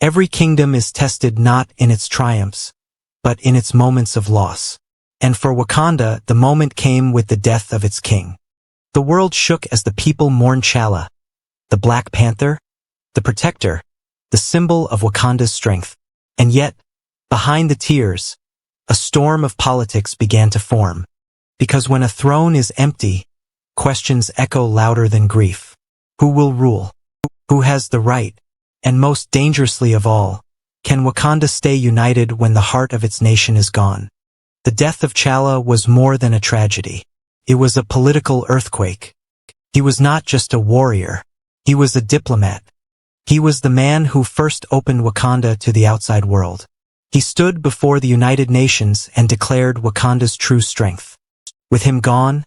Every kingdom is tested not in its triumphs, but in its moments of loss. And for Wakanda, the moment came with the death of its king. The world shook as the people mourned T'Challa, the Black Panther, the protector, the symbol of Wakanda's strength. And yet, behind the tears, a storm of politics began to form. Because when a throne is empty, questions echo louder than grief. Who will rule? Who has the right? And most dangerously of all, can Wakanda stay united when the heart of its nation is gone? The death of T'Challa was more than a tragedy. It was a political earthquake. He was not just a warrior. He was a diplomat. He was the man who first opened Wakanda to the outside world. He stood before the United Nations and declared Wakanda's true strength. With him gone,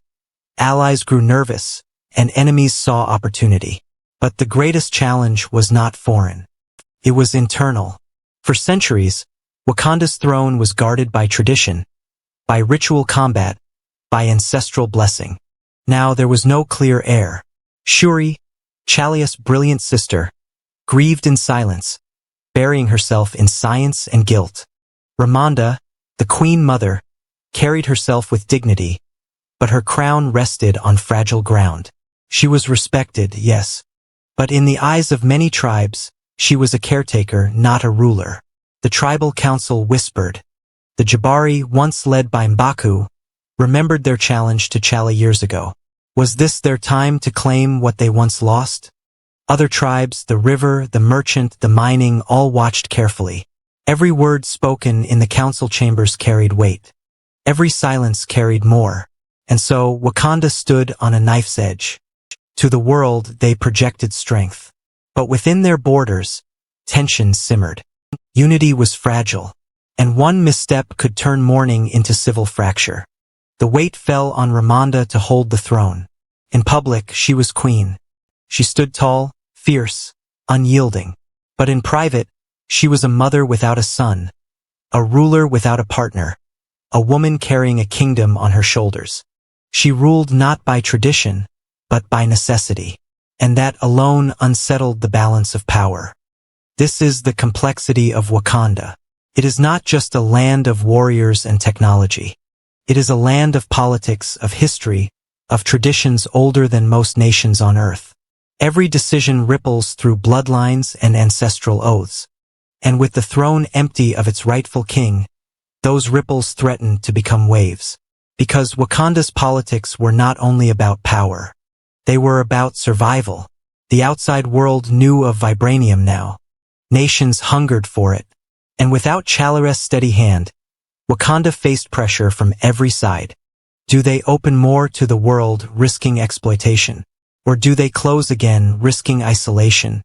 allies grew nervous, and enemies saw opportunity. But the greatest challenge was not foreign. It was internal. For centuries, Wakanda's throne was guarded by tradition, by ritual combat, by ancestral blessing. Now there was no clear heir. Shuri, T'Challa's brilliant sister, grieved in silence, burying herself in science and guilt. Ramonda, the Queen Mother, carried herself with dignity, but her crown rested on fragile ground. She was respected, yes, but in the eyes of many tribes, she was a caretaker, not a ruler. The tribal council whispered. The Jabari, once led by M'Baku, remembered their challenge to T'Challa years ago. Was this their time to claim what they once lost? Other tribes, the river, the merchant, the mining, all watched carefully. Every word spoken in the council chambers carried weight. Every silence carried more. And so Wakanda stood on a knife's edge. To the world, they projected strength. But within their borders, tension simmered. Unity was fragile, and one misstep could turn mourning into civil fracture. The weight fell on Ramonda to hold the throne. In public, she was queen. She stood tall, fierce, unyielding. But in private, she was a mother without a son, a ruler without a partner, a woman carrying a kingdom on her shoulders. She ruled not by tradition, but by necessity, and that alone unsettled the balance of power. This is the complexity of Wakanda. It is not just a land of warriors and technology. It is a land of politics, of history, of traditions older than most nations on earth. Every decision ripples through bloodlines and ancestral oaths. And with the throne empty of its rightful king, those ripples threaten to become waves. Because Wakanda's politics were not only about power. They were about survival. The outside world knew of Vibranium now. Nations hungered for it. And without T'Challa's steady hand, Wakanda faced pressure from every side. Do they open more to the world, risking exploitation? Or do they close again, risking isolation?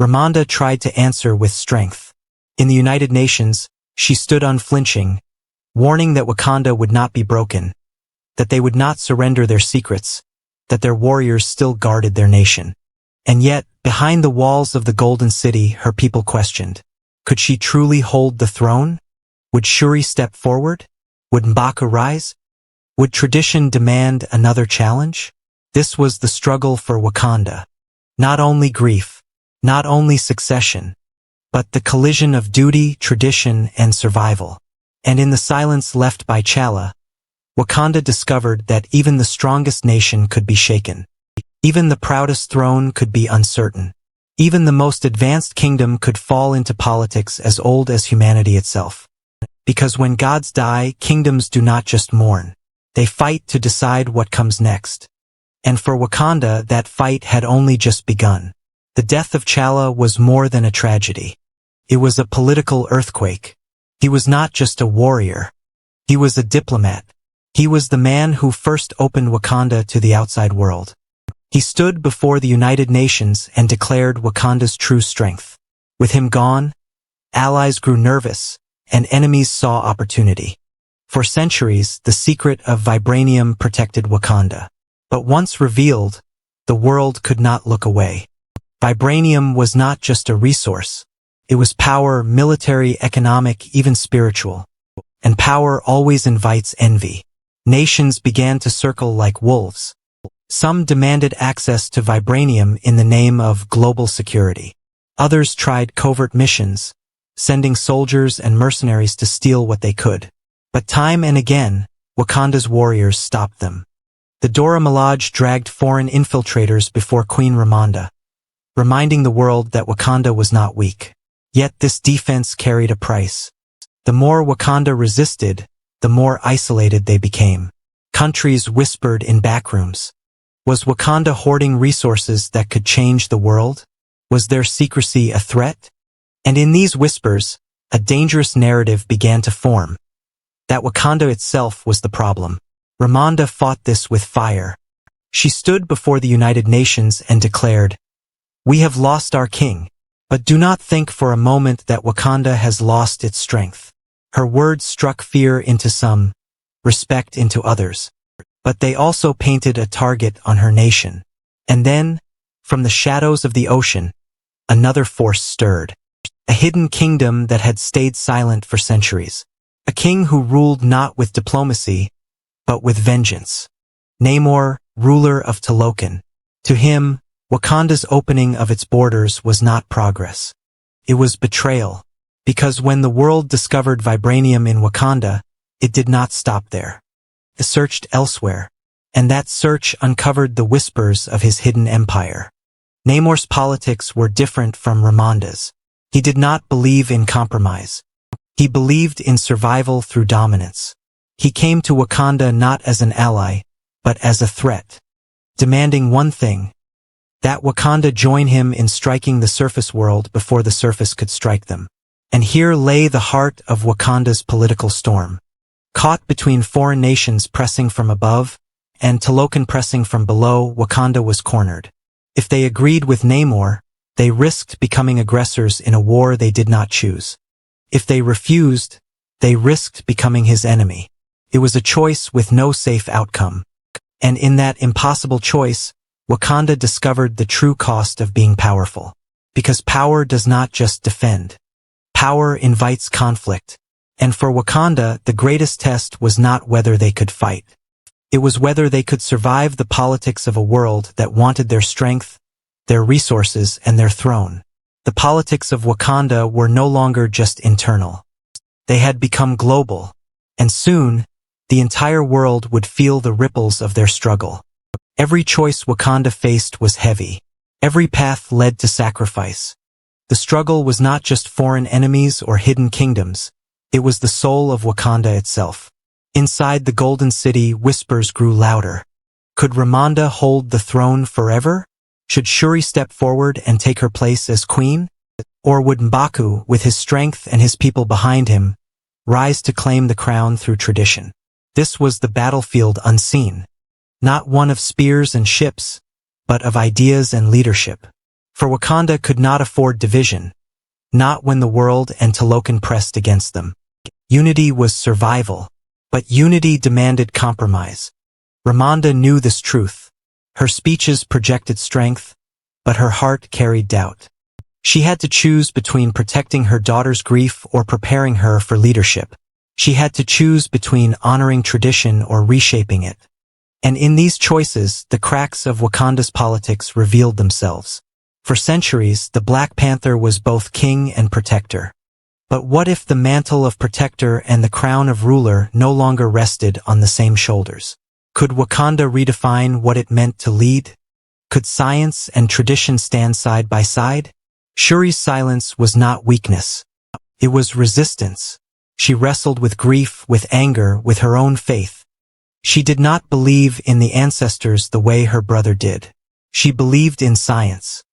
Ramonda tried to answer with strength. In the United Nations, she stood unflinching, warning that Wakanda would not be broken, that they would not surrender their secrets, that their warriors still guarded their nation. And yet, behind the walls of the Golden City, her people questioned. Could she truly hold the throne? Would Shuri step forward? Would M'Baku rise? Would tradition demand another challenge? This was the struggle for Wakanda. Not only grief, not only succession, but the collision of duty, tradition, and survival. And in the silence left by T'Challa, Wakanda discovered that even the strongest nation could be shaken. Even the proudest throne could be uncertain. Even the most advanced kingdom could fall into politics as old as humanity itself. Because when gods die, kingdoms do not just mourn. They fight to decide what comes next. And for Wakanda, that fight had only just begun. The death of T'Challa was more than a tragedy. It was a political earthquake. He was not just a warrior. He was a diplomat. He was the man who first opened Wakanda to the outside world. He stood before the United Nations and declared Wakanda's true strength. With him gone, allies grew nervous, and enemies saw opportunity. For centuries, the secret of Vibranium protected Wakanda. But once revealed, the world could not look away. Vibranium was not just a resource. It was power, military, economic, even spiritual. And power always invites envy. Nations began to circle like wolves. Some demanded access to Vibranium in the name of global security. Others tried covert missions, sending soldiers and mercenaries to steal what they could. But time and again, Wakanda's warriors stopped them. The Dora Milaje dragged foreign infiltrators before Queen Ramonda, reminding the world that Wakanda was not weak. Yet this defense carried a price. The more Wakanda resisted, the more isolated they became. Countries whispered in backrooms. Was Wakanda hoarding resources that could change the world? Was their secrecy a threat? And in these whispers, a dangerous narrative began to form. That Wakanda itself was the problem. Ramonda fought this with fire. She stood before the United Nations and declared, "We have lost our king, but do not think for a moment that Wakanda has lost its strength." Her words struck fear into some, respect into others. But they also painted a target on her nation. And then, from the shadows of the ocean, another force stirred. A hidden kingdom that had stayed silent for centuries. A king who ruled not with diplomacy, but with vengeance. Namor, ruler of Talokan. To him, Wakanda's opening of its borders was not progress. It was betrayal. Because when the world discovered Vibranium in Wakanda, it did not stop there. It searched elsewhere, and that search uncovered the whispers of his hidden empire. Namor's politics were different from Ramonda's. He did not believe in compromise. He believed in survival through dominance. He came to Wakanda not as an ally, but as a threat, demanding one thing, that Wakanda join him in striking the surface world before the surface could strike them. And here lay the heart of Wakanda's political storm. Caught between foreign nations pressing from above, and Talokan pressing from below, Wakanda was cornered. If they agreed with Namor, they risked becoming aggressors in a war they did not choose. If they refused, they risked becoming his enemy. It was a choice with no safe outcome. And in that impossible choice, Wakanda discovered the true cost of being powerful. Because power does not just defend. Power invites conflict. And for Wakanda, the greatest test was not whether they could fight. It was whether they could survive the politics of a world that wanted their strength, their resources, and their throne. The politics of Wakanda were no longer just internal. They had become global. And soon, the entire world would feel the ripples of their struggle. Every choice Wakanda faced was heavy. Every path led to sacrifice. The struggle was not just foreign enemies or hidden kingdoms. It was the soul of Wakanda itself. Inside the Golden City, whispers grew louder. Could Ramonda hold the throne forever? Should Shuri step forward and take her place as queen? Or would M'Baku, with his strength and his people behind him, rise to claim the crown through tradition? This was the battlefield unseen. Not one of spears and ships, but of ideas and leadership. For Wakanda could not afford division, not when the world and Talokan pressed against them. Unity was survival, but unity demanded compromise. Ramonda knew this truth. Her speeches projected strength, but her heart carried doubt. She had to choose between protecting her daughter's grief or preparing her for leadership. She had to choose between honoring tradition or reshaping it. And in these choices, the cracks of Wakanda's politics revealed themselves. For centuries, the Black Panther was both king and protector. But what if the mantle of protector and the crown of ruler no longer rested on the same shoulders? Could Wakanda redefine what it meant to lead? Could science and tradition stand side by side? Shuri's silence was not weakness. It was resistance. She wrestled with grief, with anger, with her own faith. She did not believe in the ancestors the way her brother did. She believed in science.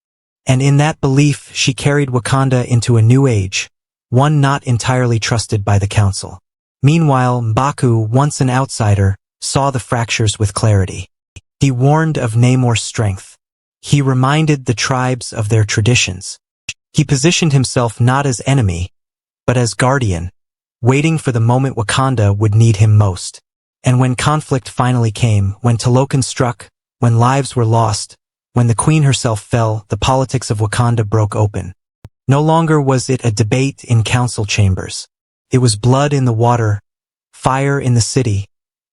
And in that belief, she carried Wakanda into a new age, one not entirely trusted by the council. Meanwhile, M'Baku, once an outsider, saw the fractures with clarity. He warned of Namor's strength. He reminded the tribes of their traditions. He positioned himself not as enemy, but as guardian, waiting for the moment Wakanda would need him most. And when conflict finally came, when Talokan struck, when lives were lost, when the queen herself fell, the politics of Wakanda broke open. No longer was it a debate in council chambers. It was blood in the water, fire in the city,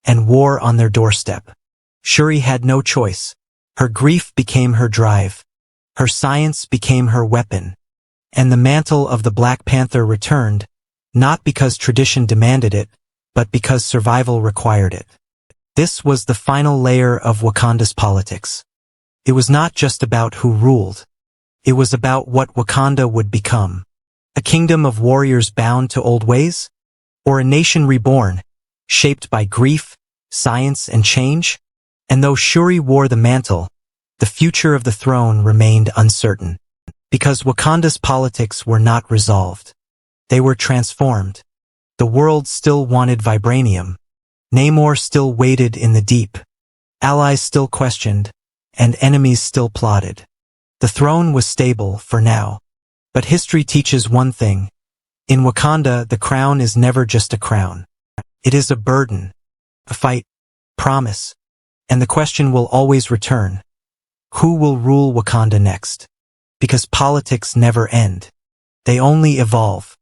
and war on their doorstep. Shuri had no choice. Her grief became her drive. Her science became her weapon. And the mantle of the Black Panther returned, not because tradition demanded it, but because survival required it. This was the final layer of Wakanda's politics. It was not just about who ruled. It was about what Wakanda would become. A kingdom of warriors bound to old ways? Or a nation reborn, shaped by grief, science, and change? And though Shuri wore the mantle, the future of the throne remained uncertain. Because Wakanda's politics were not resolved. They were transformed. The world still wanted Vibranium. Namor still waited in the deep. Allies still questioned, and enemies still plotted. The throne was stable for now. But history teaches one thing. In Wakanda, the crown is never just a crown. It is a burden, a fight, promise, and the question will always return. Who will rule Wakanda next? Because politics never end. They only evolve.